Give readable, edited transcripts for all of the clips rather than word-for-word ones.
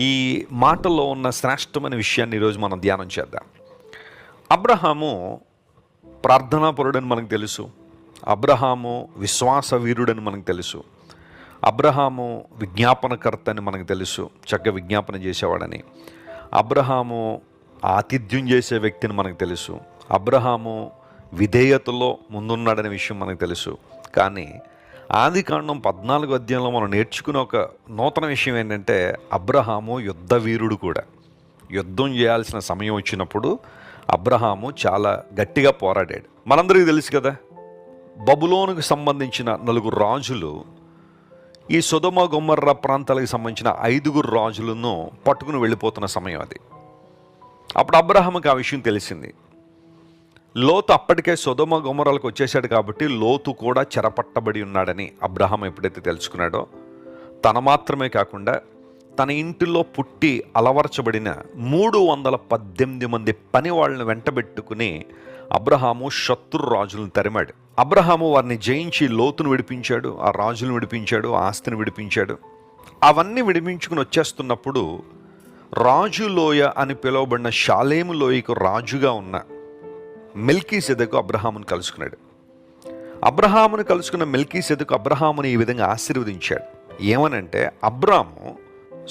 ఈ మాటల్లో ఉన్న శ్రేష్టమైన విషయాన్ని ఈరోజు మనం ధ్యానం చేద్దాం. అబ్రహాము ప్రార్థనాపరుడని మనకు తెలుసు. అబ్రహాము విశ్వాస వీరుడని మనకు తెలుసు. అబ్రహాము విజ్ఞాపనకర్త అని మనకు తెలుసు, చక్కగా విజ్ఞాపన చేసేవాడని. అబ్రహాము ఆతిథ్యం చేసే వ్యక్తిని మనకు తెలుసు. అబ్రహాము విధేయతలో ముందున్నాడనే విషయం మనకు తెలుసు. కానీ ఆదికాండం 14వ అధ్యాయంలో మనం నేర్చుకునే ఒక నూతన విషయం ఏంటంటే, అబ్రహాము యుద్ధ వీరుడు కూడా. యుద్ధం చేయాల్సిన సమయం వచ్చినప్పుడు అబ్రహాము చాలా గట్టిగా పోరాడాడు. మనందరికీ తెలుసు కదా, బబులోనుకు సంబంధించిన 4 రాజులు ఈ సొదొమ గొమొర్రా ప్రాంతాలకు సంబంధించిన 5 రాజులను పట్టుకుని వెళ్ళిపోతున్న సమయం అది. అప్పుడు అబ్రహాముకి ఆ విషయం తెలిసింది. లోతు అప్పటికే సొదొమ గొమొర్రాలకు వచ్చేసాడు కాబట్టి లోతు కూడా చెరపట్టబడి ఉన్నాడని అబ్రహాం ఎప్పుడైతే తెలుసుకున్నాడో, తన మాత్రమే కాకుండా తన ఇంటిలో పుట్టి అలవర్చబడిన 318 మంది పని వాళ్ళని వెంటబెట్టుకుని అబ్రహాము శత్రు రాజులను తరిమాడు. అబ్రహాము వారిని జయించి లోతును విడిపించాడు, ఆ రాజులను విడిపించాడు, ఆస్తిని విడిపించాడు. అవన్నీ విడిపించుకుని వచ్చేస్తున్నప్పుడు రాజు లోయ అని పిలువబడిన షాలేము లోయకు రాజుగా ఉన్న మెల్కీసెదెకు అబ్రహామును కలుసుకున్నాడు. అబ్రహామును కలుసుకున్న మెల్కీసెదెకు అబ్రహాముని ఈ విధంగా ఆశీర్వదించాడు. ఏమనంటే, అబ్రాము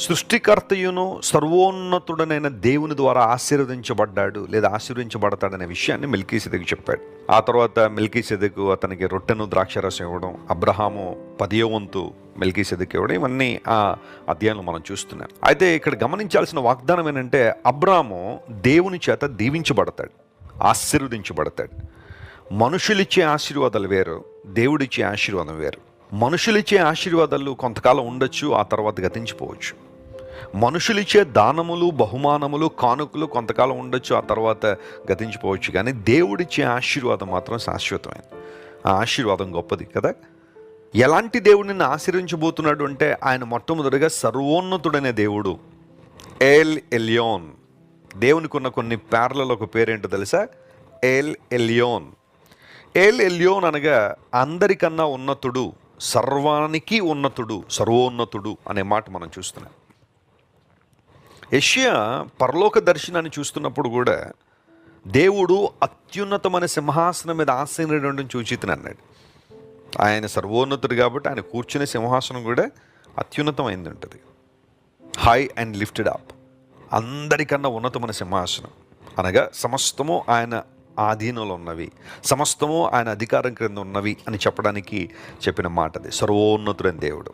సృష్టికర్తయును సర్వోన్నతుడనైన దేవుని ద్వారా ఆశీర్వదించబడ్డాడు లేదా ఆశీర్వదించబడతాడనే విషయాన్ని మెల్కీసెదెకు చెప్పాడు. ఆ తర్వాత మెల్కీసెదెకు అతనికి రొట్టెను ద్రాక్షరసం ఇవ్వడం, అబ్రహాము 10వ వంతు మెల్కీసెదెకు ఇవ్వడం, ఇవన్నీ ఆ అధ్యాయంలో మనం చూస్తున్నాం. అయితే ఇక్కడ గమనించాల్సిన వాగ్దానం ఏంటంటే, అబ్రాము దేవుని చేత దీవించబడతాడు, ఆశీర్వదించబడతాడు. మనుషులిచ్చే ఆశీర్వాదాలు వేరు, దేవుడిచ్చే ఆశీర్వాదం వేరు. మనుషులిచ్చే ఆశీర్వాదాలు కొంతకాలం ఉండొచ్చు, ఆ తర్వాత గతించిపోవచ్చు. మనుషులిచ్చే దానములు, బహుమానములు, కానుకలు కొంతకాలం ఉండొచ్చు, ఆ తర్వాత గతించిపోవచ్చు. కానీ దేవుడిచ్చే ఆశీర్వాదం మాత్రం శాశ్వతమైనది. ఆ ఆశీర్వాదం గొప్పది కదా. ఎలాంటి దేవుడు నిన్ను ఆశీర్వించబోతున్నాడు అంటే, ఆయన మొట్టమొదటిగా సర్వోన్నతుడనే దేవుడు. L Elyon. దేవునికి ఉన్న కొన్ని పేర్లలో ఒక పేరేంటో తెలుసా? L Elyon. ఎల్ ఎల్యోన్ అనగా అందరికన్నా ఉన్నతుడు, సర్వానికి ఉన్నతుడు, సర్వోన్నతుడు అనే మాట మనం చూస్తున్నాం. యెషయా పరలోక దర్శనాన్ని చూస్తున్నప్పుడు కూడా దేవుడు అత్యున్నతమైన సింహాసనం మీద ఆసీనుడు చూచితిని అన్నాడు. ఆయన సర్వోన్నతుడు కాబట్టి ఆయన కూర్చునే సింహాసనం కూడా అత్యున్నతమైంది ఉంటుంది. హై అండ్ లిఫ్టెడ్ అప్, అందరికన్నా ఉన్నతమైన సింహాసనం అనగా సమస్తము ఆయన ఆధీనంలో ఉన్నవి, సమస్తము ఆయన అధికారం క్రింద ఉన్నవి అని చెప్పడానికి చెప్పిన మాట అది. సర్వోన్నతుడైన దేవుడు.